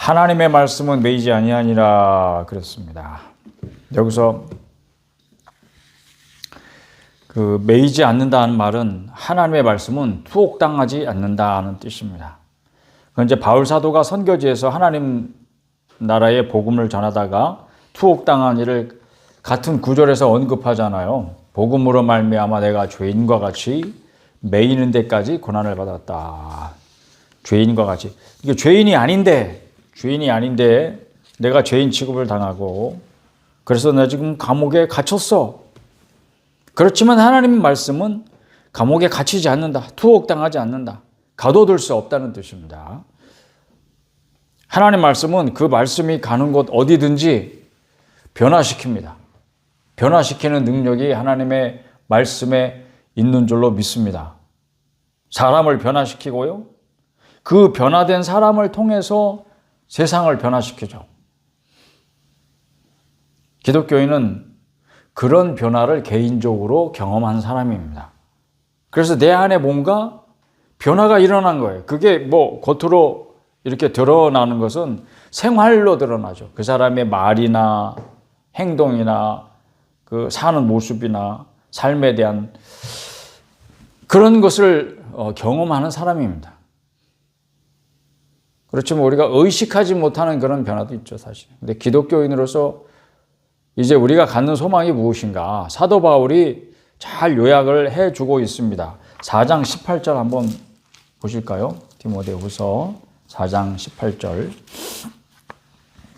하나님의 말씀은 매이지 아니하니라 그랬습니다. 여기서 그 매이지 않는다는 말은 하나님의 말씀은 투옥당하지 않는다는 뜻입니다. 이제 바울 사도가 선교지에서 하나님 나라의 복음을 전하다가 투옥당한 일을 같은 구절에서 언급하잖아요. 복음으로 말미암아 내가 죄인과 같이 매이는 데까지 고난을 받았다. 죄인과 같이. 이게 죄인이 아닌데 내가 죄인 취급을 당하고 그래서 나 지금 감옥에 갇혔어. 그렇지만 하나님의 말씀은 감옥에 갇히지 않는다. 투옥당하지 않는다. 가둬둘 수 없다는 뜻입니다. 하나님 말씀은 그 말씀이 가는 곳 어디든지 변화시킵니다. 변화시키는 능력이 하나님의 말씀에 있는 줄로 믿습니다. 사람을 변화시키고요. 그 변화된 사람을 통해서 세상을 변화시키죠. 기독교인은 그런 변화를 개인적으로 경험한 사람입니다. 그래서 내 안에 뭔가 변화가 일어난 거예요. 그게 뭐 겉으로 이렇게 드러나는 것은 생활로 드러나죠. 그 사람의 말이나 행동이나 그 사는 모습이나 삶에 대한 그런 것을 경험하는 사람입니다. 그렇지만 우리가 의식하지 못하는 그런 변화도 있죠, 사실. 근데 기독교인으로서 이제 우리가 갖는 소망이 무엇인가? 사도 바울이 잘 요약을 해주고 있습니다. 4장 18절 한번 보실까요? 디모데후서 4장 18절.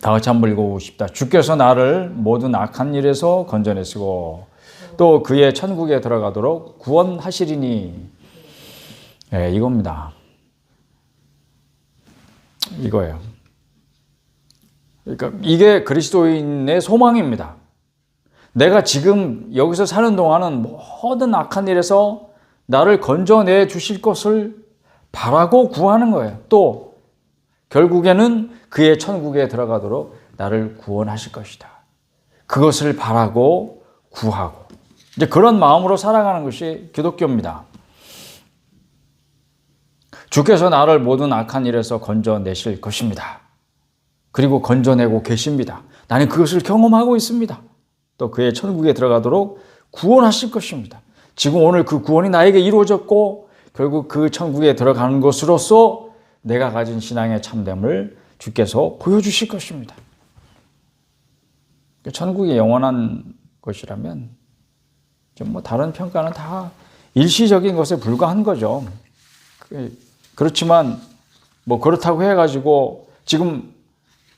다 같이 한번 읽어보십시다. 주께서 나를 모든 악한 일에서 건져내시고 또 그의 천국에 들어가도록 구원하시리니. 네, 이겁니다. 이거예요. 그러니까 이게 그리스도인의 소망입니다. 내가 지금 여기서 사는 동안은 모든 악한 일에서 나를 건져내 주실 것을 바라고 구하는 거예요. 또 결국에는 그의 천국에 들어가도록 나를 구원하실 것이다. 그것을 바라고 구하고 이제 그런 마음으로 살아가는 것이 기독교입니다. 주께서 나를 모든 악한 일에서 건져내실 것입니다. 그리고 건져내고 계십니다. 나는 그것을 경험하고 있습니다. 또 그의 천국에 들어가도록 구원하실 것입니다. 지금 오늘 그 구원이 나에게 이루어졌고 결국 그 천국에 들어가는 것으로서 내가 가진 신앙의 참됨을 주께서 보여주실 것입니다. 천국이 영원한 것이라면 좀 뭐 다른 평가는 다 일시적인 것에 불과한 거죠. 그렇지만 뭐 그렇다고 해가지고 지금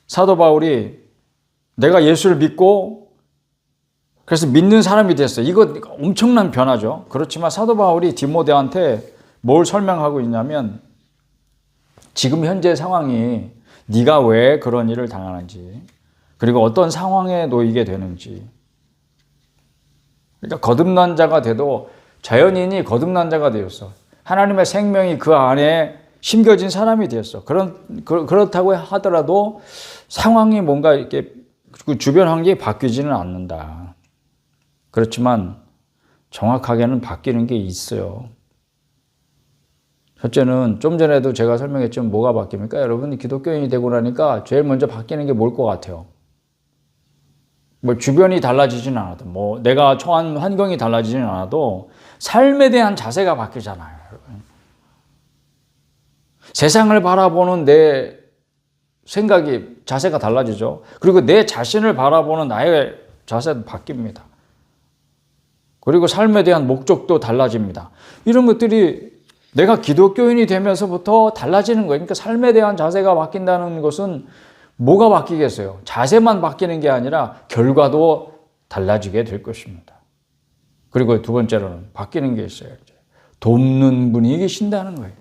사도 바울이 내가 예수를 믿고 그래서 믿는 사람이 됐어요. 이거 엄청난 변화죠. 그렇지만 사도 바울이 디모데한테 뭘 설명하고 있냐면 지금 현재 상황이 네가 왜 그런 일을 당하는지 그리고 어떤 상황에 놓이게 되는지 그러니까 거듭난 자가 돼도 자연인이 거듭난 자가 되었어. 하나님의 생명이 그 안에 심겨진 사람이 되었어. 그렇다고 하더라도 상황이 뭔가 이렇게 그 주변 환경이 바뀌지는 않는다. 그렇지만 정확하게는 바뀌는 게 있어요. 첫째는 좀 전에도 제가 설명했지만 뭐가 바뀝니까? 여러분 기독교인이 되고 나니까 제일 먼저 바뀌는 게 뭘 것 같아요? 뭐 주변이 달라지진 않아도 뭐 내가 처한 환경이 달라지진 않아도 삶에 대한 자세가 바뀌잖아요. 여러분. 세상을 바라보는 내 생각이 자세가 달라지죠. 그리고 내 자신을 바라보는 나의 자세도 바뀝니다. 그리고 삶에 대한 목적도 달라집니다. 이런 것들이 내가 기독교인이 되면서부터 달라지는 거예요. 그러니까 삶에 대한 자세가 바뀐다는 것은 뭐가 바뀌겠어요? 자세만 바뀌는 게 아니라 결과도 달라지게 될 것입니다. 그리고 두 번째로는 바뀌는 게 있어요. 돕는 분이 계신다는 거예요.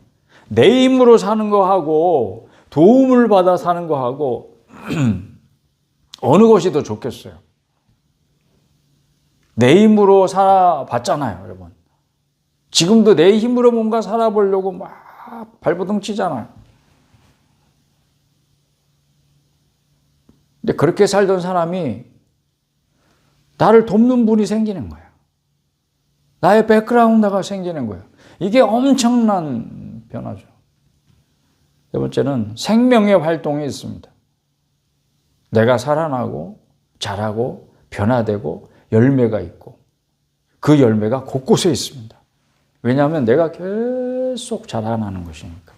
내 힘으로 사는 거하고 도움을 받아 사는 거하고 어느 것이 더 좋겠어요? 내 힘으로 살아봤잖아요, 여러분. 지금도 내 힘으로 뭔가 살아보려고 막 발버둥 치잖아요. 근데 그렇게 살던 사람이 나를 돕는 분이 생기는 거예요. 나의 백그라운드가 생기는 거예요. 이게 엄청난 변화죠. 세 번째는 생명의 활동이 있습니다. 내가 살아나고 자라고 변화되고 열매가 있고 그 열매가 곳곳에 있습니다. 왜냐하면 내가 계속 자라나는 것이니까.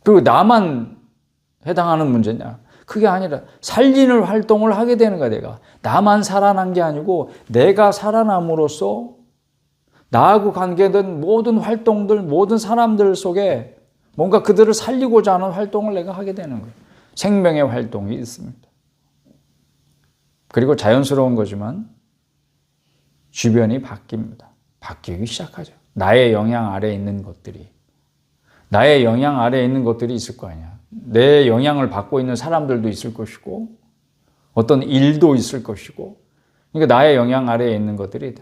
그리고 나만 해당하는 문제냐? 그게 아니라 살리는 활동을 하게 되는 거야. 내가 나만 살아난 게 아니고 내가 살아남으로써 나하고 관계된 모든 활동들, 모든 사람들 속에 뭔가 그들을 살리고자 하는 활동을 내가 하게 되는 거예요. 생명의 활동이 있습니다. 그리고 자연스러운 거지만 주변이 바뀝니다. 바뀌기 시작하죠. 나의 영향 아래에 있는 것들이. 나의 영향 아래에 있는 것들이 있을 거 아니야. 내 영향을 받고 있는 사람들도 있을 것이고 어떤 일도 있을 것이고 그러니까 나의 영향 아래에 있는 것들이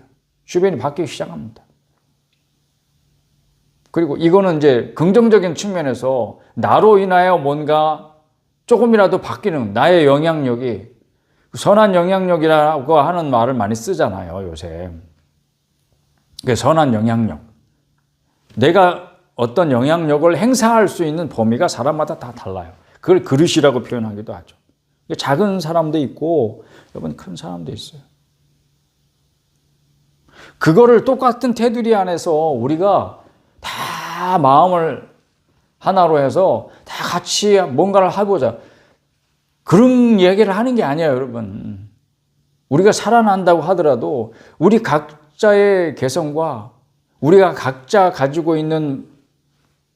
주변이 바뀌기 시작합니다. 그리고 이거는 이제 긍정적인 측면에서 나로 인하여 뭔가 조금이라도 바뀌는 나의 영향력이 선한 영향력이라고 하는 말을 많이 쓰잖아요, 요새. 선한 영향력. 내가 어떤 영향력을 행사할 수 있는 범위가 사람마다 다 달라요. 그걸 그릇이라고 표현하기도 하죠. 작은 사람도 있고 여러분 큰 사람도 있어요. 그거를 똑같은 테두리 안에서 우리가 다 마음을 하나로 해서 다 같이 뭔가를 해보자. 그런 얘기를 하는 게 아니에요, 여러분. 우리가 살아난다고 하더라도 우리 각자의 개성과 우리가 각자 가지고 있는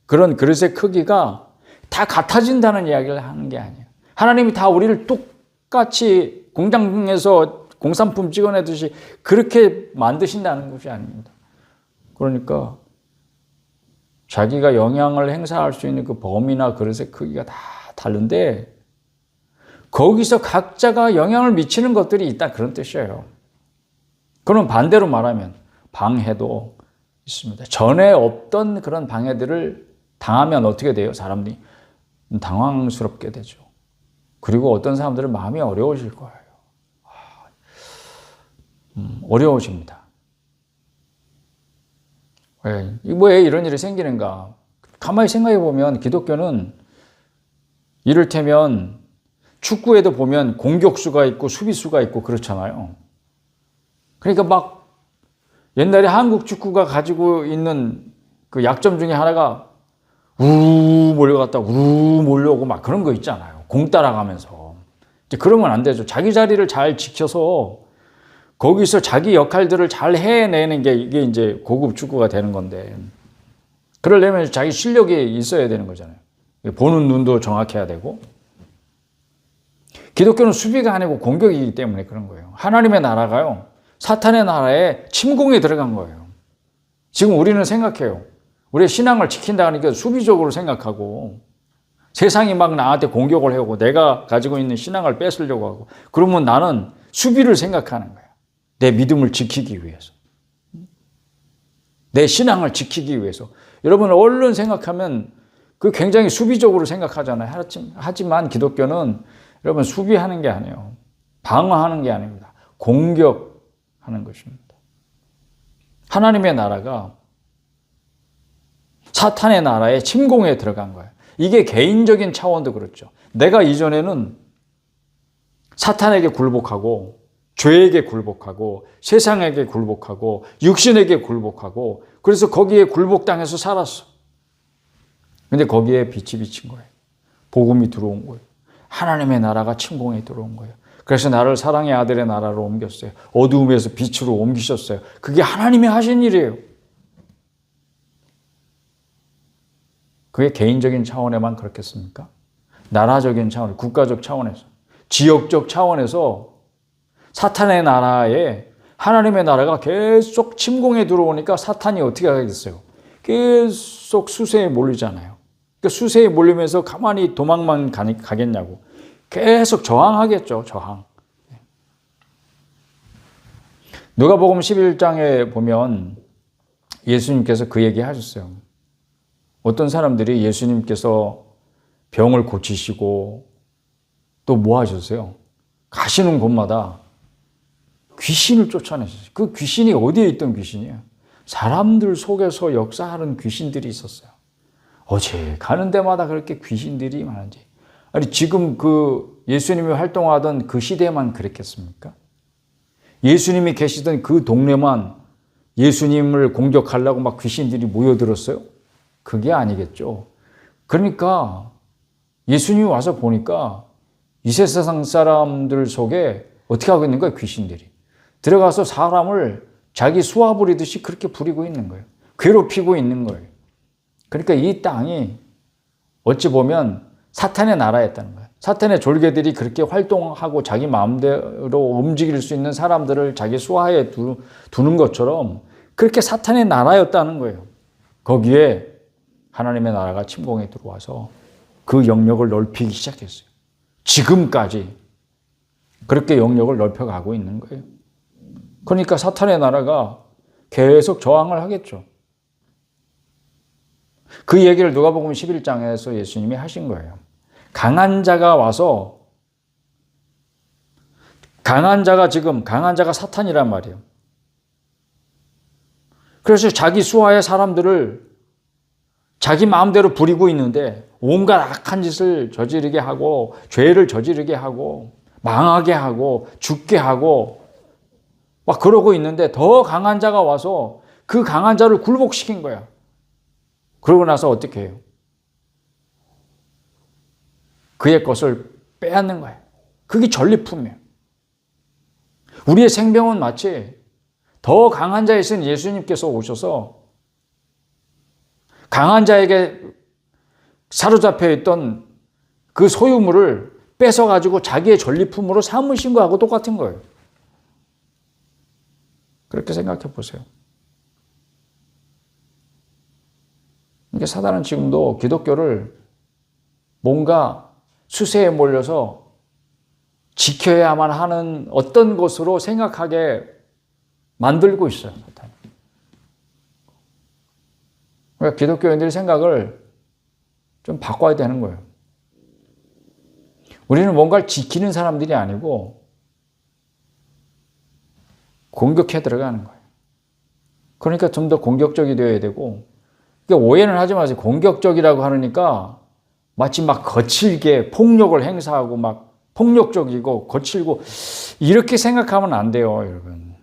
그런 그릇의 크기가 다 같아진다는 이야기를 하는 게 아니에요. 하나님이 다 우리를 똑같이 공장에서 공산품 찍어내듯이 그렇게 만드신다는 것이 아닙니다. 그러니까 자기가 영향을 행사할 수 있는 그 범위나 그릇의 크기가 다 다른데 거기서 각자가 영향을 미치는 것들이 있다 그런 뜻이에요. 그럼 반대로 말하면 방해도 있습니다. 전에 없던 그런 방해들을 당하면 어떻게 돼요? 사람들이 당황스럽게 되죠. 그리고 어떤 사람들은 마음이 어려워질 거예요. 어려워집니다. 왜 이런 일이 생기는가? 가만히 생각해 보면 기독교는 이를테면 축구에도 보면 공격수가 있고 수비수가 있고 그렇잖아요. 그러니까 막 옛날에 한국 축구가 가지고 있는 그 약점 중에 하나가 우르르 몰려갔다 우르르 몰려오고 막 그런 거 있잖아요. 공 따라가면서. 이제 그러면 안 되죠. 자기 자리를 잘 지켜서 거기서 자기 역할들을 잘 해내는 게 이게 이제 고급 축구가 되는 건데 그러려면 자기 실력이 있어야 되는 거잖아요. 보는 눈도 정확해야 되고 기독교는 수비가 아니고 공격이기 때문에 그런 거예요. 하나님의 나라가요. 사탄의 나라에 침공에 들어간 거예요. 지금 우리는 생각해요. 우리의 신앙을 지킨다 하니까 수비적으로 생각하고 세상이 막 나한테 공격을 해오고 내가 가지고 있는 신앙을 뺏으려고 하고 그러면 나는 수비를 생각하는 거예요. 내 믿음을 지키기 위해서. 내 신앙을 지키기 위해서. 여러분 얼른 생각하면 그 굉장히 수비적으로 생각하잖아요. 하지만 기독교는 여러분 수비하는 게 아니에요. 방어하는 게 아닙니다. 공격하는 것입니다. 하나님의 나라가 사탄의 나라에 침공에 들어간 거예요. 이게 개인적인 차원도 그렇죠. 내가 이전에는 사탄에게 굴복하고 죄에게 굴복하고 세상에게 굴복하고 육신에게 굴복하고 그래서 거기에 굴복당해서 살았어. 근데 거기에 빛이 비친 거예요. 복음이 들어온 거예요. 하나님의 나라가 침공에 들어온 거예요. 그래서 나를 사랑의 아들의 나라로 옮겼어요. 어두움에서 빛으로 옮기셨어요. 그게 하나님이 하신 일이에요. 그게 개인적인 차원에만 그렇겠습니까? 나라적인 차원, 국가적 차원에서, 지역적 차원에서 사탄의 나라에 하나님의 나라가 계속 침공에 들어오니까 사탄이 어떻게 하겠어요? 계속 수세에 몰리잖아요. 그러니까 수세에 몰리면서 가만히 도망만 가겠냐고. 계속 저항하겠죠, 저항. 누가복음 11장에 보면 예수님께서 그 얘기 하셨어요. 어떤 사람들이 예수님께서 병을 고치시고 또 뭐 하셨어요? 가시는 곳마다 귀신을 쫓아내셨어요. 그 귀신이 어디에 있던 귀신이에요? 사람들 속에서 역사하는 귀신들이 있었어요. 어제 가는 데마다 그렇게 귀신들이 많은지 아니, 지금 그 예수님이 활동하던 그 시대만 그랬겠습니까? 예수님이 계시던 그 동네만 예수님을 공격하려고 막 귀신들이 모여들었어요? 그게 아니겠죠. 그러니까 예수님이 와서 보니까 이 세상 사람들 속에 어떻게 하고 있는 거예요? 귀신들이. 들어가서 사람을 자기 수하 부리듯이 그렇게 부리고 있는 거예요. 괴롭히고 있는 거예요. 그러니까 이 땅이 어찌 보면 사탄의 나라였다는 거예요. 사탄의 졸개들이 그렇게 활동하고 자기 마음대로 움직일 수 있는 사람들을 자기 수하에 두는 것처럼 그렇게 사탄의 나라였다는 거예요. 거기에 하나님의 나라가 침공에 들어와서 그 영역을 넓히기 시작했어요. 지금까지 그렇게 영역을 넓혀가고 있는 거예요. 그러니까 사탄의 나라가 계속 저항을 하겠죠. 그 얘기를 누가복음 11장에서 예수님이 하신 거예요. 강한 자가 와서, 강한 자가 사탄이란 말이에요. 그래서 자기 수하의 사람들을 자기 마음대로 부리고 있는데 온갖 악한 짓을 저지르게 하고 죄를 저지르게 하고 망하게 하고 죽게 하고 막 그러고 있는데 더 강한 자가 와서 그 강한 자를 굴복시킨 거야. 그러고 나서 어떻게 해요? 그의 것을 빼앗는 거예요. 그게 전리품이에요. 우리의 생명은 마치 더 강한 자이신 예수님께서 오셔서 강한 자에게 사로잡혀 있던 그 소유물을 뺏어가지고 자기의 전리품으로 삼으신 거하고 똑같은 거예요. 그렇게 생각해 보세요. 그러니까 사단은 지금도 기독교를 뭔가 수세에 몰려서 지켜야만 하는 어떤 것으로 생각하게 만들고 있어요. 사탄이. 그러니까 기독교인들의 생각을 좀 바꿔야 되는 거예요. 우리는 뭔가를 지키는 사람들이 아니고 공격해 들어가는 거예요. 그러니까 좀 더 공격적이 되어야 되고, 그러니까 오해는 하지 마세요. 공격적이라고 하니까 마치 막 거칠게 폭력을 행사하고 막 폭력적이고 거칠고 이렇게 생각하면 안 돼요, 여러분.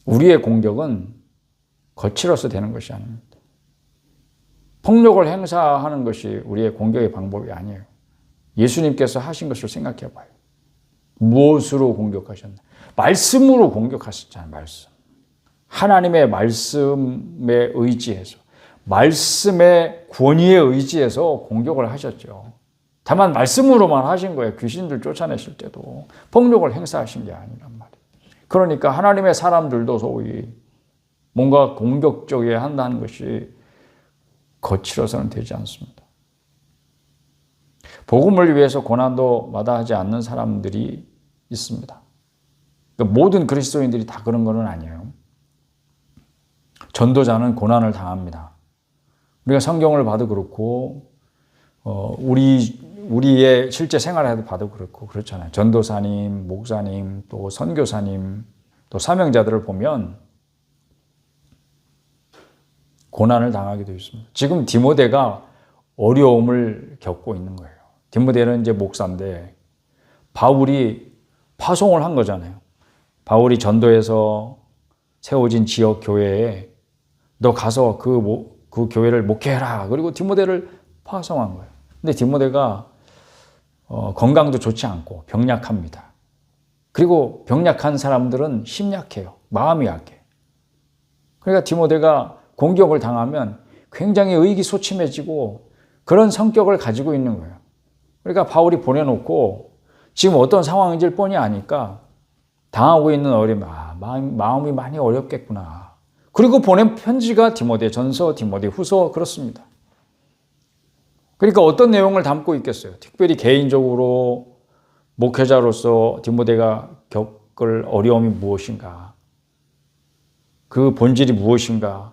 우리의 공격은 거칠어서 되는 것이 아닙니다. 폭력을 행사하는 것이 우리의 공격의 방법이 아니에요. 예수님께서 하신 것을 생각해 봐요. 무엇으로 공격하셨나? 말씀으로 공격하셨잖아요. 말씀. 하나님의 말씀에 의지해서, 말씀의 권위에 의지해서 공격을 하셨죠. 다만 말씀으로만 하신 거예요. 귀신들 쫓아내실 때도 폭력을 행사하신 게 아니란 말이에요. 그러니까 하나님의 사람들도 소위 뭔가 공격적이게 한다는 것이 거칠어서는 되지 않습니다. 복음을 위해서 고난도 마다하지 않는 사람들이 있습니다. 그러니까 모든 그리스도인들이 다 그런 건 아니에요. 전도자는 고난을 당합니다. 우리가 성경을 봐도 그렇고 우리의 실제 생활에도 봐도 그렇고 그렇잖아요. 전도사님, 목사님, 또 선교사님, 또 사명자들을 보면 고난을 당하게 되어 있습니다. 지금 디모데가 어려움을 겪고 있는 거예요. 디모데는 이제 목사인데 바울이 파송을 한 거잖아요. 바울이 전도해서 세워진 지역 교회에 너 가서 그 교회를 목회해라. 그리고 디모데를 파송한 거예요. 근데 디모데가 건강도 좋지 않고 병약합니다. 그리고 병약한 사람들은 심약해요. 마음이 약해. 그러니까 디모데가 공격을 당하면 굉장히 의기소침해지고 그런 성격을 가지고 있는 거예요. 그러니까 바울이 보내놓고 지금 어떤 상황인지를 뻔히 아니까 당하고 있는 어려움, 마음이 많이 어렵겠구나. 그리고 보낸 편지가 디모데 전서, 디모데 후서 그렇습니다. 그러니까 어떤 내용을 담고 있겠어요? 특별히 개인적으로 목회자로서 디모데가 겪을 어려움이 무엇인가? 그 본질이 무엇인가?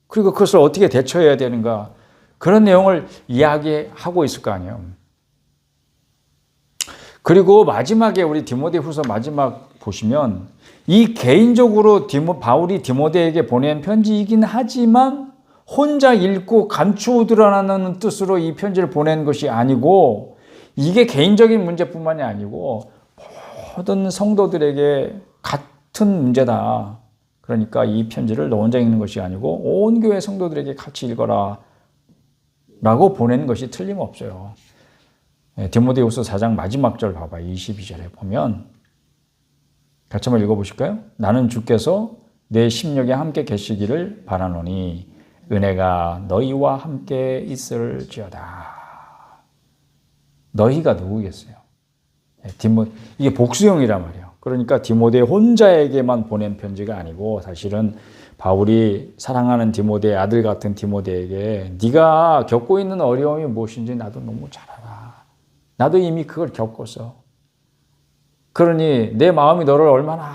그리고 그것을 어떻게 대처해야 되는가? 그런 내용을 이야기하고 있을 거 아니에요. 그리고 마지막에 우리 디모데 후서 마지막 보시면 이 개인적으로 바울이 디모데에게 보낸 편지이긴 하지만 혼자 읽고 감추어 드러나는 뜻으로 이 편지를 보낸 것이 아니고 이게 개인적인 문제뿐만이 아니고 모든 성도들에게 같은 문제다. 그러니까 이 편지를 너 혼자 읽는 것이 아니고 온 교회 성도들에게 같이 읽어라 라고 보내는 것이 틀림없어요. 디모데후서 4장 마지막 절 봐봐요. 22절에 보면 같이 한번 읽어보실까요? 나는 주께서 내 심령에 함께 계시기를 바라노니 은혜가 너희와 함께 있을지어다. 너희가 누구겠어요? 이게 복수형이란 말이에요. 그러니까 디모데 혼자에게만 보낸 편지가 아니고 사실은 바울이 사랑하는 디모데, 아들 같은 디모데에게 네가 겪고 있는 어려움이 무엇인지 나도 너무 잘 알아. 나도 이미 그걸 겪었어. 그러니 내 마음이 너를 얼마나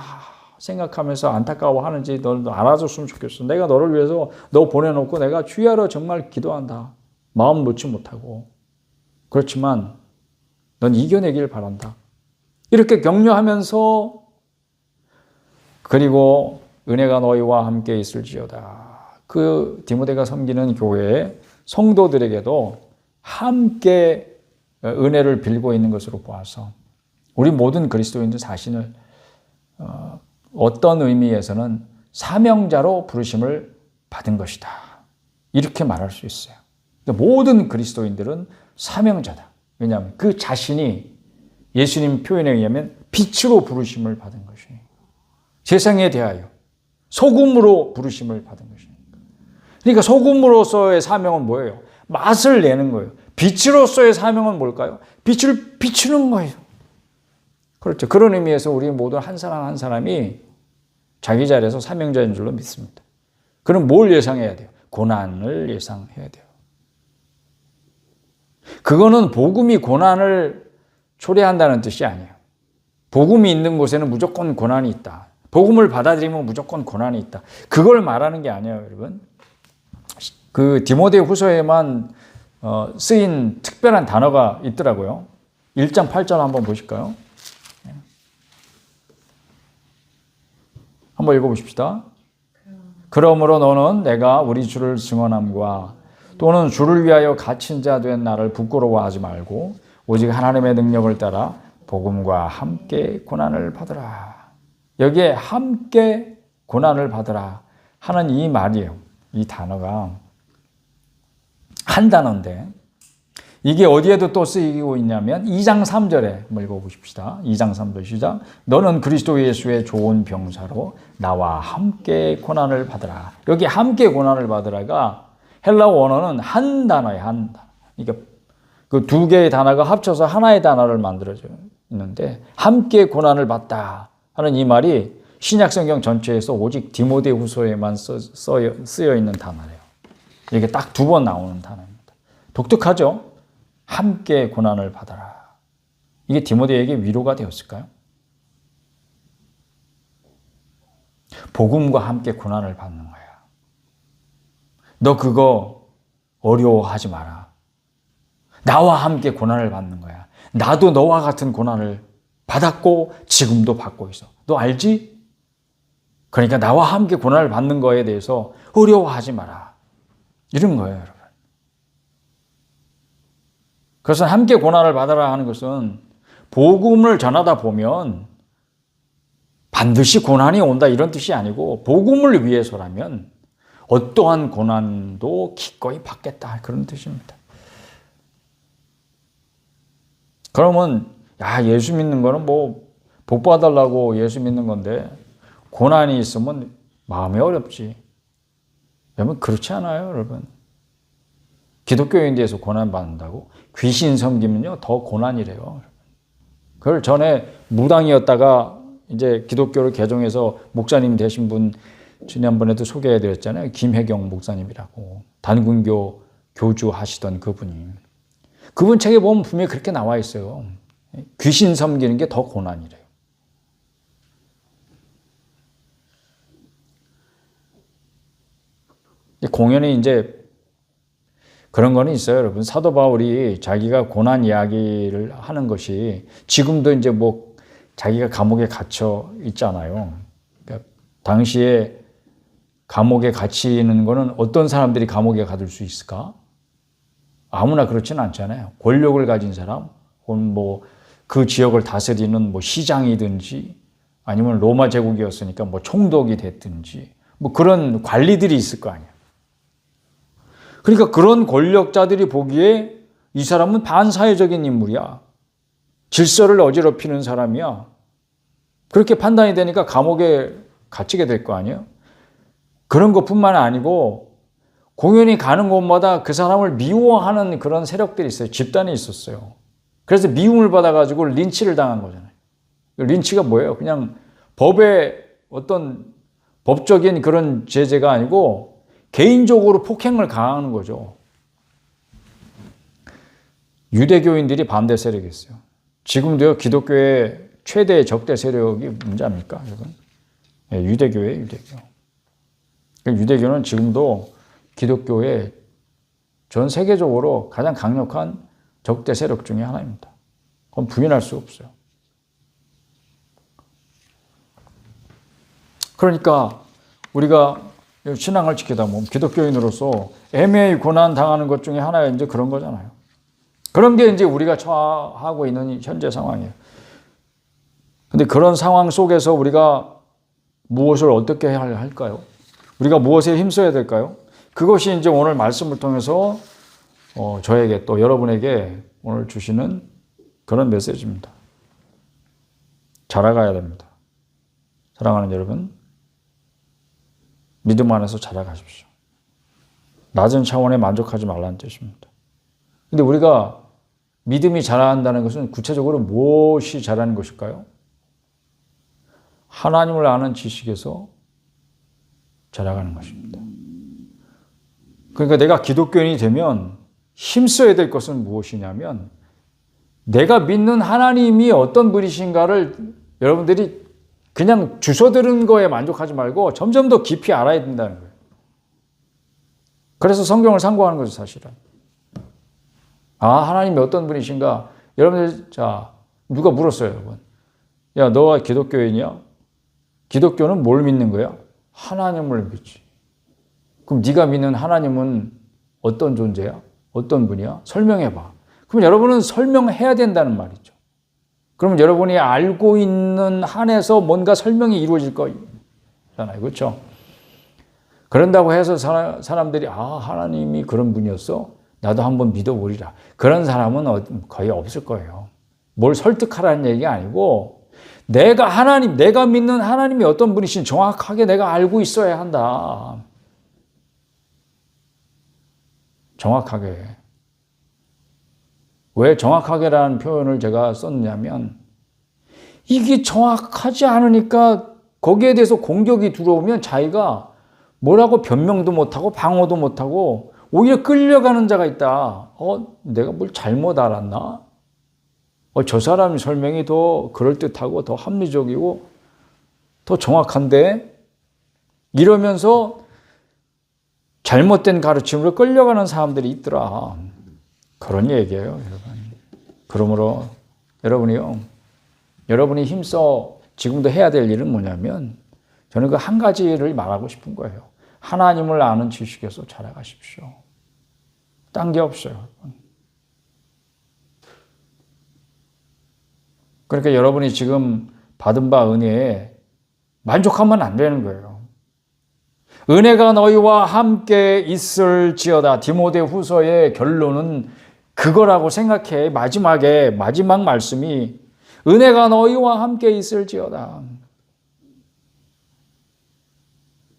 생각하면서 안타까워하는지 너도 알아줬으면 좋겠어. 내가 너를 위해서 너 보내놓고 내가 주야로 정말 기도한다. 마음 놓지 못하고. 그렇지만 넌 이겨내길 바란다. 이렇게 격려하면서 그리고 은혜가 너희와 함께 있을지어다. 그 디모데가 섬기는 교회의 성도들에게도 함께 은혜를 빌고 있는 것으로 보아서 우리 모든 그리스도인들 자신을 어떤 의미에서는 사명자로 부르심을 받은 것이다. 이렇게 말할 수 있어요. 모든 그리스도인들은 사명자다. 왜냐하면 그 자신이 예수님 표현에 의하면 빛으로 부르심을 받은 것이니까. 세상에 대하여 소금으로 부르심을 받은 것이니까. 그러니까 소금으로서의 사명은 뭐예요? 맛을 내는 거예요. 빛으로서의 사명은 뭘까요? 빛을 비추는 거예요. 그렇죠. 그런 의미에서 우리 모두 한 사람 한 사람이 자기 자리에서 사명자인 줄로 믿습니다. 그럼 뭘 예상해야 돼요? 고난을 예상해야 돼요. 그거는 복음이 고난을 초래한다는 뜻이 아니에요. 복음이 있는 곳에는 무조건 고난이 있다. 복음을 받아들이면 무조건 고난이 있다. 그걸 말하는 게 아니에요, 여러분. 그 디모데 후서에만 쓰인 특별한 단어가 있더라고요. 1장 8절 한번 보실까요? 한번 읽어보십시다. 그러므로 너는 내가 우리 주를 증언함과 또는 주를 위하여 갇힌 자 된 나를 부끄러워하지 말고 오직 하나님의 능력을 따라 복음과 함께 고난을 받으라. 여기에 함께 고난을 받으라 하는 이 말이에요. 이 단어가 한 단어인데 이게 어디에도 또 쓰이고 있냐면 2장 3절에 한번 읽어보십시다. 2장 3절 시작. 너는 그리스도 예수의 좋은 병사로 나와 함께 고난을 받으라. 여기 함께 고난을 받으라가 헬라어 원어는 한 단어예요. 한 단어. 그러니까 그 두 개의 단어가 합쳐서 하나의 단어를 만들어져 있는데 함께 고난을 받다 하는 이 말이 신약성경 전체에서 오직 디모데 후서에만 쓰여 있는 단어예요. 이게 딱 두 번 나오는 단어입니다. 독특하죠? 함께 고난을 받아라. 이게 디모데에게 위로가 되었을까요? 복음과 함께 고난을 받는 거야. 너 그거 어려워하지 마라. 나와 함께 고난을 받는 거야. 나도 너와 같은 고난을 받았고 지금도 받고 있어. 너 알지? 그러니까 나와 함께 고난을 받는 거에 대해서 어려워하지 마라. 이런 거예요, 여러분. 그래서 함께 고난을 받아라 하는 것은 복음을 전하다 보면 반드시 고난이 온다 이런 뜻이 아니고 복음을 위해서라면 어떠한 고난도 기꺼이 받겠다 그런 뜻입니다. 그러면 예수 믿는 거는 뭐 복 받으려고 예수 믿는 건데 고난이 있으면 마음이 어렵지. 여러분 그렇지 않아요, 여러분. 기독교인들에서 고난 받는다고? 귀신 섬기면요 더 고난이래요. 그걸 전에 무당이었다가 이제 기독교를 개종해서 목사님 되신 분 지난번에도 소개해드렸잖아요. 김혜경 목사님이라고 단군교 교주 하시던 그분이. 그분 책에 보면 분명히 그렇게 나와 있어요. 귀신 섬기는 게 더 고난이래요. 공연이 이제 그런 거는 있어요, 여러분. 사도 바울이 자기가 고난 이야기를 하는 것이 지금도 이제 뭐 자기가 감옥에 갇혀 있잖아요. 그러니까 당시에 감옥에 갇히는 거는 어떤 사람들이 감옥에 가둘 수 있을까? 아무나 그렇지는 않잖아요. 권력을 가진 사람 혹은 뭐 그 지역을 다스리는 뭐 시장이든지 아니면 로마 제국이었으니까 뭐 총독이 됐든지 뭐 그런 관리들이 있을 거 아니야. 그러니까 그런 권력자들이 보기에 이 사람은 반사회적인 인물이야. 질서를 어지럽히는 사람이야. 그렇게 판단이 되니까 감옥에 갇히게 될 거 아니에요? 그런 것뿐만 아니고 공연히 가는 곳마다 그 사람을 미워하는 그런 세력들이 있어요. 집단이 있었어요. 그래서 미움을 받아가지고 린치를 당한 거잖아요. 린치가 뭐예요? 그냥 법의 어떤 법적인 그런 제재가 아니고 개인적으로 폭행을 가하는 거죠. 유대교인들이 반대 세력이 있어요. 지금도요, 기독교의 최대 적대 세력이 뭔지 압니까? 네, 유대교예요, 유대교. 유대교는 지금도 기독교의 전 세계적으로 가장 강력한 적대 세력 중에 하나입니다. 그건 부인할 수 없어요. 그러니까 우리가 신앙을 지키다 보면 기독교인으로서 애매히 고난 당하는 것 중에 하나가 이제 그런 거잖아요. 그런 게 이제 우리가 처하고 있는 현재 상황이에요. 근데 그런 상황 속에서 우리가 무엇을 어떻게 해야 할까요? 우리가 무엇에 힘써야 될까요? 그것이 이제 오늘 말씀을 통해서 저에게 또 여러분에게 오늘 주시는 그런 메시지입니다. 자라가야 됩니다. 사랑하는 여러분, 믿음 안에서 자라가십시오. 낮은 차원에 만족하지 말라는 뜻입니다. 근데 우리가 믿음이 자라한다는 것은 구체적으로 무엇이 자라는 것일까요? 하나님을 아는 지식에서 자라가는 것입니다. 그러니까 내가 기독교인이 되면 힘써야 될 것은 무엇이냐면 내가 믿는 하나님이 어떤 분이신가를 여러분들이 그냥 주워 들은 거에 만족하지 말고 점점 더 깊이 알아야 된다는 거예요. 그래서 성경을 상고하는 거죠, 사실은. 아, 하나님이 어떤 분이신가? 여러분들, 자, 누가 물었어요, 여러분. 야, 너가 기독교인이야? 기독교는 뭘 믿는 거야? 하나님을 믿지. 그럼 네가 믿는 하나님은 어떤 존재야? 어떤 분이야? 설명해봐. 그럼 여러분은 설명해야 된다는 말이죠. 그러면 여러분이 알고 있는 한에서 뭔가 설명이 이루어질 거잖아요. 그렇죠? 그런다고 해서 사람들이 아, 하나님이 그런 분이었어? 나도 한번 믿어보리라. 그런 사람은 거의 없을 거예요. 뭘 설득하라는 얘기가 아니고 내가 믿는 하나님이 어떤 분이신 정확하게 내가 알고 있어야 한다. 정확하게. 왜 정확하게라는 표현을 제가 썼냐면 이게 정확하지 않으니까 거기에 대해서 공격이 들어오면 자기가 뭐라고 변명도 못하고 방어도 못하고 오히려 끌려가는 자가 있다. 내가 뭘 잘못 알았나? 저 사람 설명이 더 그럴듯하고 더 합리적이고 더 정확한데? 이러면서 잘못된 가르침으로 끌려가는 사람들이 있더라. 그런 얘기예요, 여러분. 그러므로 여러분이 힘써 지금도 해야 될 일은 뭐냐면 저는 그 한 가지를 말하고 싶은 거예요. 하나님을 아는 지식에서 자라가십시오. 딴 게 없어요. 그러니까 여러분이 지금 받은 바 은혜에 만족하면 안 되는 거예요. 은혜가 너희와 함께 있을지어다. 디모데후서의 결론은 그거라고 생각해. 마지막 말씀이 은혜가 너희와 함께 있을지어다.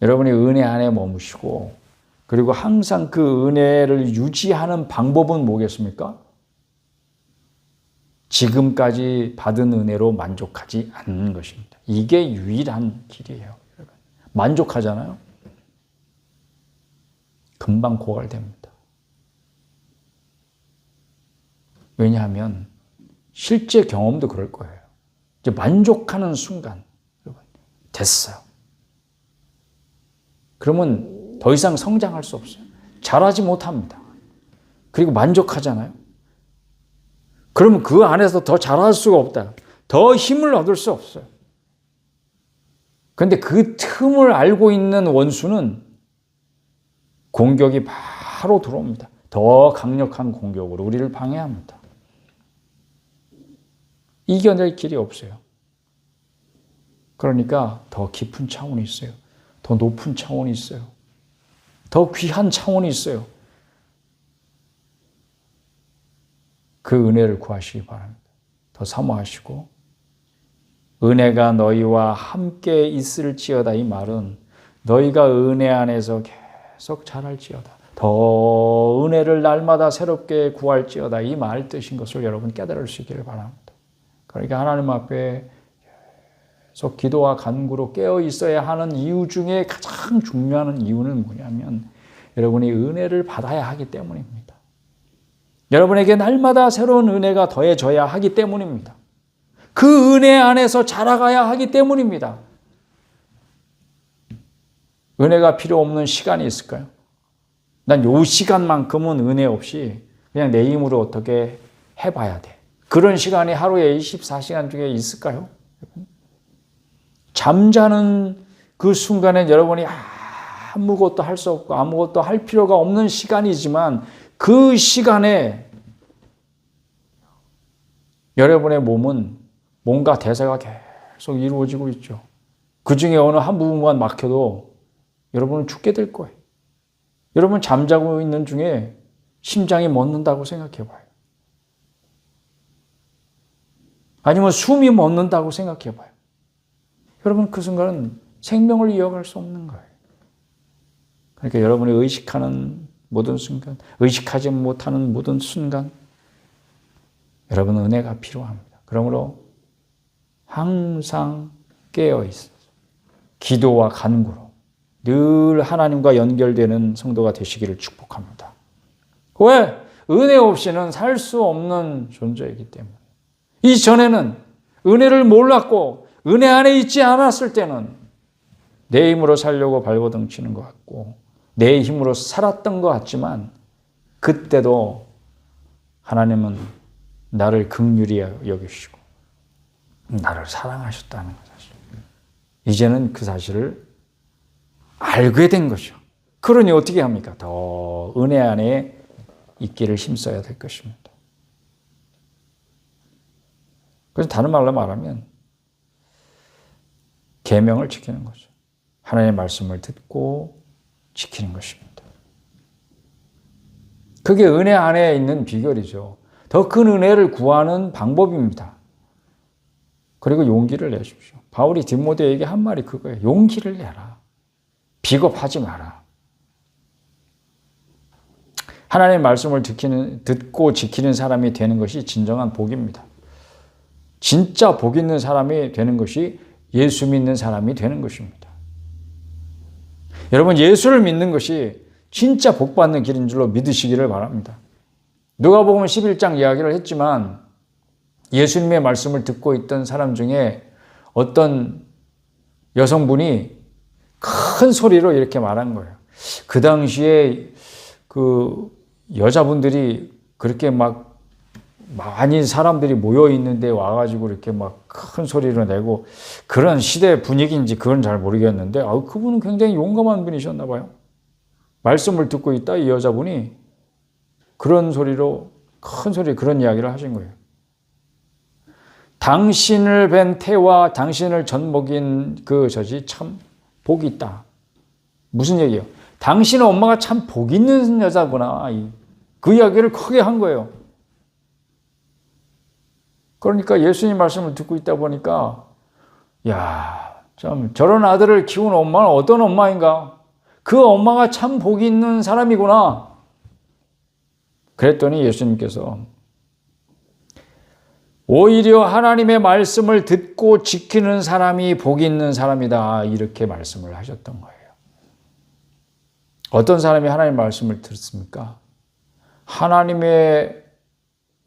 여러분이 은혜 안에 머무시고 그리고 항상 그 은혜를 유지하는 방법은 뭐겠습니까? 지금까지 받은 은혜로 만족하지 않는 것입니다. 이게 유일한 길이에요. 여러분. 만족하잖아요. 금방 고갈됩니다. 왜냐하면 실제 경험도 그럴 거예요. 이제 만족하는 순간 여러분 됐어요. 그러면 더 이상 성장할 수 없어요. 잘하지 못합니다. 그리고 만족하잖아요. 그러면 그 안에서 더 잘할 수가 없다. 더 힘을 얻을 수 없어요. 그런데 그 틈을 알고 있는 원수는 공격이 바로 들어옵니다. 더 강력한 공격으로 우리를 방해합니다. 이겨낼 길이 없어요. 그러니까 더 깊은 차원이 있어요. 더 높은 차원이 있어요. 더 귀한 차원이 있어요. 그 은혜를 구하시기 바랍니다. 더 사모하시고 은혜가 너희와 함께 있을지어다. 이 말은 너희가 은혜 안에서 계속 자랄지어다. 더 은혜를 날마다 새롭게 구할지어다. 이 말 뜻인 것을 여러분 깨달을 수 있기를 바랍니다. 그러니까 하나님 앞에 계속 기도와 간구로 깨어 있어야 하는 이유 중에 가장 중요한 이유는 뭐냐면 여러분이 은혜를 받아야 하기 때문입니다. 여러분에게 날마다 새로운 은혜가 더해져야 하기 때문입니다. 그 은혜 안에서 자라가야 하기 때문입니다. 은혜가 필요 없는 시간이 있을까요? 난 요 시간만큼은 은혜 없이 그냥 내 힘으로 어떻게 해봐야 돼. 그런 시간이 하루에 24시간 중에 있을까요? 잠자는 그 순간에 여러분이 아무것도 할 수 없고 아무것도 할 필요가 없는 시간이지만 그 시간에 여러분의 몸은 뭔가 대사가 계속 이루어지고 있죠. 그 중에 어느 한 부분만 막혀도 여러분은 죽게 될 거예요. 여러분 잠자고 있는 중에 심장이 멎는다고 생각해 봐요. 아니면 숨이 멎는다고 생각해 봐요. 여러분 그 순간은 생명을 이어갈 수 없는 거예요. 그러니까 여러분이 의식하는 모든 순간, 의식하지 못하는 모든 순간 여러분은 은혜가 필요합니다. 그러므로 항상 깨어 있어서 기도와 간구로 늘 하나님과 연결되는 성도가 되시기를 축복합니다. 왜? 은혜 없이는 살 수 없는 존재이기 때문에. 이전에는 은혜를 몰랐고 은혜 안에 있지 않았을 때는 내 힘으로 살려고 발버둥치는 것 같고 내 힘으로 살았던 것 같지만 그때도 하나님은 나를 긍휼히 여기시고 나를 사랑하셨다는 것 사실. 이제는 그 사실을 알게 된 거죠. 그러니 어떻게 합니까? 더 은혜 안에 있기를 힘써야 될 것입니다. 그래서 다른 말로 말하면 계명을 지키는 거죠. 하나님의 말씀을 듣고 지키는 것입니다. 그게 은혜 안에 있는 비결이죠. 더 큰 은혜를 구하는 방법입니다. 그리고 용기를 내십시오. 바울이 디모데에게 한 말이 그거예요. 용기를 내라. 비겁하지 마라. 하나님의 말씀을 듣고 지키는 사람이 되는 것이 진정한 복입니다. 진짜 복 있는 사람이 되는 것이 예수 믿는 사람이 되는 것입니다. 여러분 예수를 믿는 것이 진짜 복 받는 길인 줄로 믿으시기를 바랍니다. 누가복음 11장 이야기를 했지만 예수님의 말씀을 듣고 있던 사람 중에 어떤 여성분이 큰 소리로 이렇게 말한 거예요. 그 당시에 그 여자분들이 그렇게 막 많이 사람들이 모여 있는데 와가지고 이렇게 막 큰 소리를 내고 그런 시대 분위기인지 그건 잘 모르겠는데 그분은 굉장히 용감한 분이셨나 봐요. 말씀을 듣고 있다 이 여자분이 그런 소리로 큰 소리 그런 이야기를 하신 거예요. 당신을 뵌 태와 당신을 젖 먹인 그 젖이 참 복이 있다. 무슨 얘기예요? 당신의 엄마가 참 복 있는 여자구나. 그 이야기를 크게 한 거예요. 그러니까 예수님 말씀을 듣고 있다 보니까 참 저런 아들을 키운 엄마는 어떤 엄마인가? 그 엄마가 참 복이 있는 사람이구나. 그랬더니 예수님께서 오히려 하나님의 말씀을 듣고 지키는 사람이 복이 있는 사람이다. 이렇게 말씀을 하셨던 거예요. 어떤 사람이 하나님의 말씀을 듣습니까? 하나님의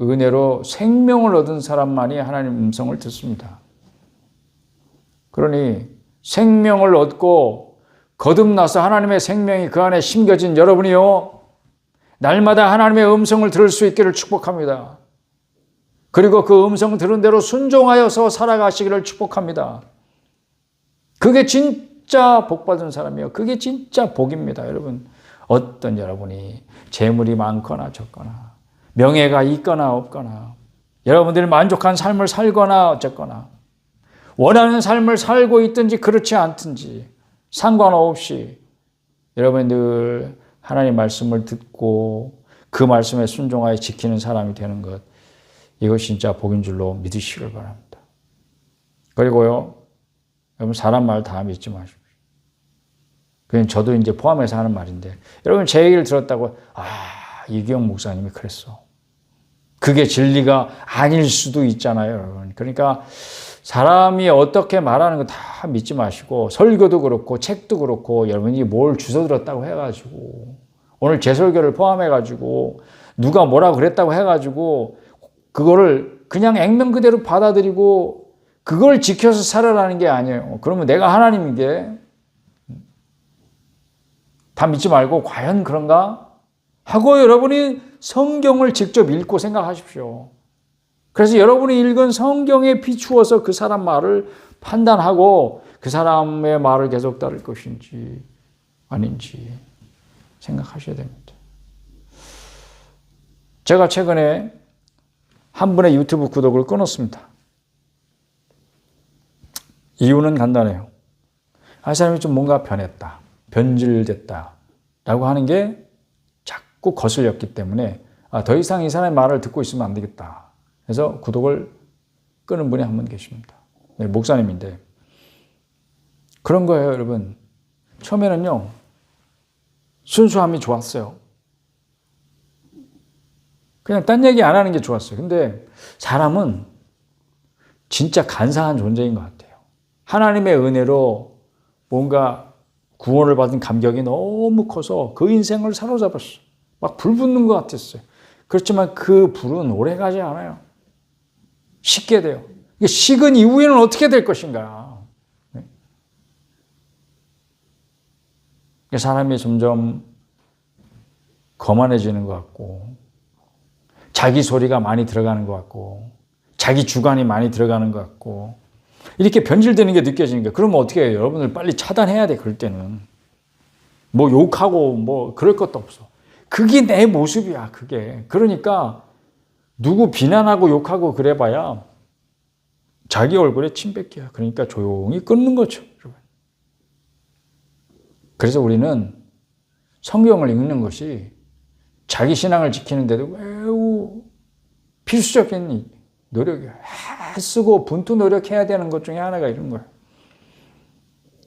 은혜로 생명을 얻은 사람만이 하나님의 음성을 듣습니다. 그러니 생명을 얻고 거듭나서 하나님의 생명이 그 안에 심겨진 여러분이요. 날마다 하나님의 음성을 들을 수 있기를 축복합니다. 그리고 그 음성 들은 대로 순종하여서 살아가시기를 축복합니다. 그게 진짜 복받은 사람이에요. 그게 진짜 복입니다. 여러분, 어떤 여러분이 재물이 많거나 적거나 명예가 있거나 없거나 여러분들이 만족한 삶을 살거나 어쨌거나 원하는 삶을 살고 있든지 그렇지 않든지 상관없이 여러분이 늘 하나님 말씀을 듣고 그 말씀에 순종하여 지키는 사람이 되는 것, 이거 진짜 복인 줄로 믿으시길 바랍니다. 그리고요, 여러분 사람 말 다 믿지 마십시오. 그냥 저도 이제 포함해서 하는 말인데, 여러분 제 얘기를 들었다고 이기영 목사님이 그랬어. 그게 진리가 아닐 수도 있잖아요, 여러분. 그러니까 사람이 어떻게 말하는 거 다 믿지 마시고, 설교도 그렇고 책도 그렇고 여러분이 뭘 주워 들었다고 해가지고 오늘 제 설교를 포함해가지고 누가 뭐라고 그랬다고 해가지고 그거를 그냥 액면 그대로 받아들이고 그걸 지켜서 살아라는 게 아니에요. 그러면 내가 하나님인게 다 믿지 말고 과연 그런가? 하고 여러분이 성경을 직접 읽고 생각하십시오. 그래서 여러분이 읽은 성경에 비추어서 그 사람 말을 판단하고 그 사람의 말을 계속 따를 것인지 아닌지 생각하셔야 됩니다. 제가 최근에 한 분의 유튜브 구독을 끊었습니다. 이유는 간단해요. 이 사람이 좀 뭔가 변했다, 변질됐다 라고 하는 게 자꾸 거슬렸기 때문에 더 이상 이 사람의 말을 듣고 있으면 안 되겠다. 그래서 구독을 끊은 분이 한 분 계십니다. 네, 목사님인데 그런 거예요, 여러분. 처음에는요 순수함이 좋았어요. 그냥 딴 얘기 안 하는 게 좋았어요. 근데 사람은 진짜 간사한 존재인 것 같아요. 하나님의 은혜로 뭔가 구원을 받은 감격이 너무 커서 그 인생을 사로잡았어. 막 불 붙는 것 같았어요. 그렇지만 그 불은 오래가지 않아요. 식게 돼요. 식은 이후에는 어떻게 될 것인가. 사람이 점점 거만해지는 것 같고 자기 소리가 많이 들어가는 것 같고 자기 주관이 많이 들어가는 것 같고 이렇게 변질되는 게 느껴지는 거예요. 그러면 어떻게 해요? 여러분들 빨리 차단해야 돼. 그럴 때는 뭐 욕하고 뭐 그럴 것도 없어. 그게 내 모습이야. 그게. 그러니까 누구 비난하고 욕하고 그래봐야 자기 얼굴에 침 뱉기야. 그러니까 조용히 끊는 거죠. 그래서 우리는 성경을 읽는 것이 자기 신앙을 지키는데도 매우 필수적인 노력이야. 쓰고 분투 노력해야 되는 것 중에 하나가 이런 거예요.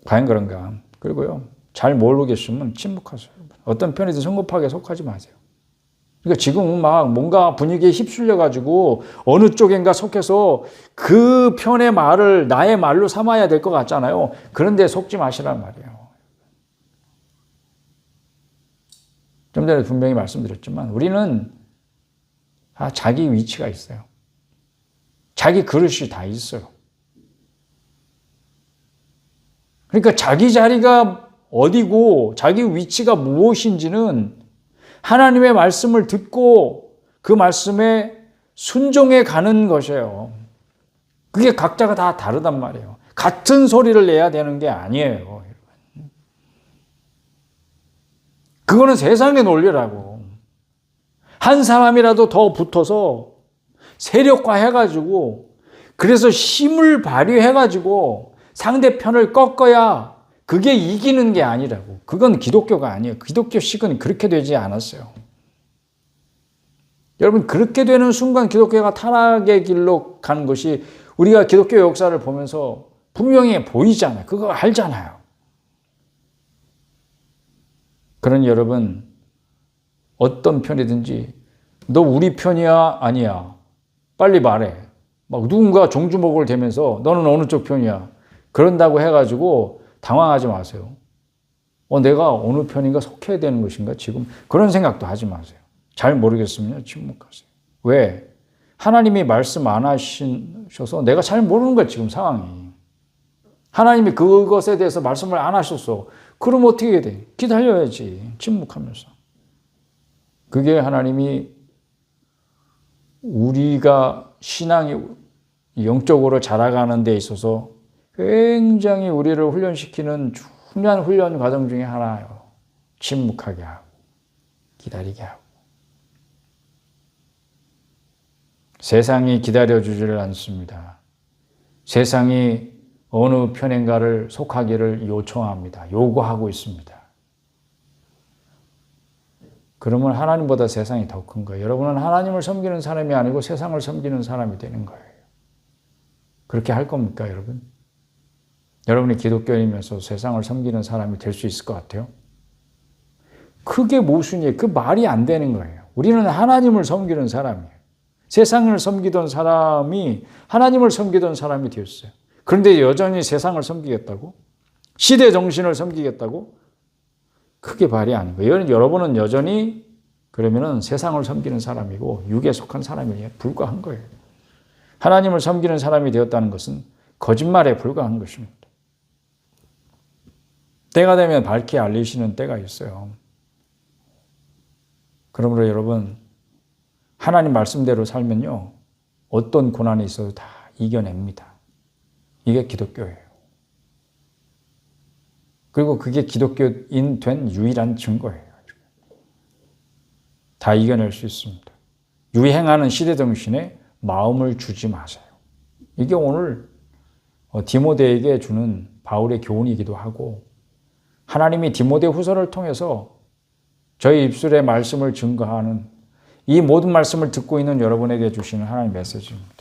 과연 그런가? 그리고요, 잘 모르겠으면 침묵하세요. 어떤 편이든 성급하게 속하지 마세요. 그러니까 지금 막 뭔가 분위기에 휩쓸려가지고 어느 쪽인가 속해서 그 편의 말을 나의 말로 삼아야 될 것 같잖아요. 그런데 속지 마시란 말이에요. 좀 전에 분명히 말씀드렸지만 우리는 자기 위치가 있어요. 자기 그릇이 다 있어요. 그러니까 자기 자리가 어디고 자기 위치가 무엇인지는 하나님의 말씀을 듣고 그 말씀에 순종해 가는 것이에요. 그게 각자가 다 다르단 말이에요. 같은 소리를 내야 되는 게 아니에요. 그거는 세상의 논리라고. 한 사람이라도 더 붙어서 세력화해가지고 그래서 힘을 발휘해가지고 상대편을 꺾어야 그게 이기는 게 아니라고. 그건 기독교가 아니에요. 기독교식은 그렇게 되지 않았어요. 여러분, 그렇게 되는 순간 기독교가 타락의 길로 가는 것이 우리가 기독교 역사를 보면서 분명히 보이잖아요. 그거 알잖아요. 그러니 여러분, 어떤 편이든지 너 우리 편이야? 아니야? 빨리 말해. 막 누군가 종주목을 대면서 너는 어느 쪽 편이야? 그런다고 해가지고 당황하지 마세요. 내가 어느 편인가 속해야 되는 것인가? 지금 그런 생각도 하지 마세요. 잘 모르겠으면 침묵하세요. 왜? 하나님이 말씀 안 하셔서 내가 잘 모르는 거야, 지금 상황이. 하나님이 그것에 대해서 말씀을 안 하셨어. 그럼 어떻게 해야 돼? 기다려야지. 침묵하면서. 그게 하나님이 우리가 신앙이 영적으로 자라가는 데 있어서 굉장히 우리를 훈련시키는 중요한 훈련 과정 중에 하나예요. 침묵하게 하고 기다리게 하고. 세상이 기다려주지를 않습니다. 세상이 어느 편인가를 속하기를 요청합니다. 요구하고 있습니다. 그러면 하나님보다 세상이 더 큰 거예요. 여러분은 하나님을 섬기는 사람이 아니고 세상을 섬기는 사람이 되는 거예요. 그렇게 할 겁니까, 여러분? 여러분이 기독교인이면서 세상을 섬기는 사람이 될 수 있을 것 같아요? 그게 모순이에요. 그 말이 안 되는 거예요. 우리는 하나님을 섬기는 사람이에요. 세상을 섬기던 사람이 하나님을 섬기던 사람이 되었어요. 그런데 여전히 세상을 섬기겠다고? 시대 정신을 섬기겠다고? 그게 말이 아닌 거예요. 여러분은 여전히 그러면은 세상을 섬기는 사람이고 육에 속한 사람에 불과한 거예요. 하나님을 섬기는 사람이 되었다는 것은 거짓말에 불과한 것입니다. 때가 되면 밝히 알리시는 때가 있어요. 그러므로 여러분, 하나님 말씀대로 살면요, 어떤 고난이 있어도 다 이겨냅니다. 이게 기독교예요. 그리고 그게 기독교인 된 유일한 증거예요. 다 이겨낼 수 있습니다. 유행하는 시대 정신에 마음을 주지 마세요. 이게 오늘 디모데에게 주는 바울의 교훈이기도 하고, 하나님이 디모데 후서를 통해서 저희 입술의 말씀을 증거하는 이 모든 말씀을 듣고 있는 여러분에게 주시는 하나님의 메시지입니다.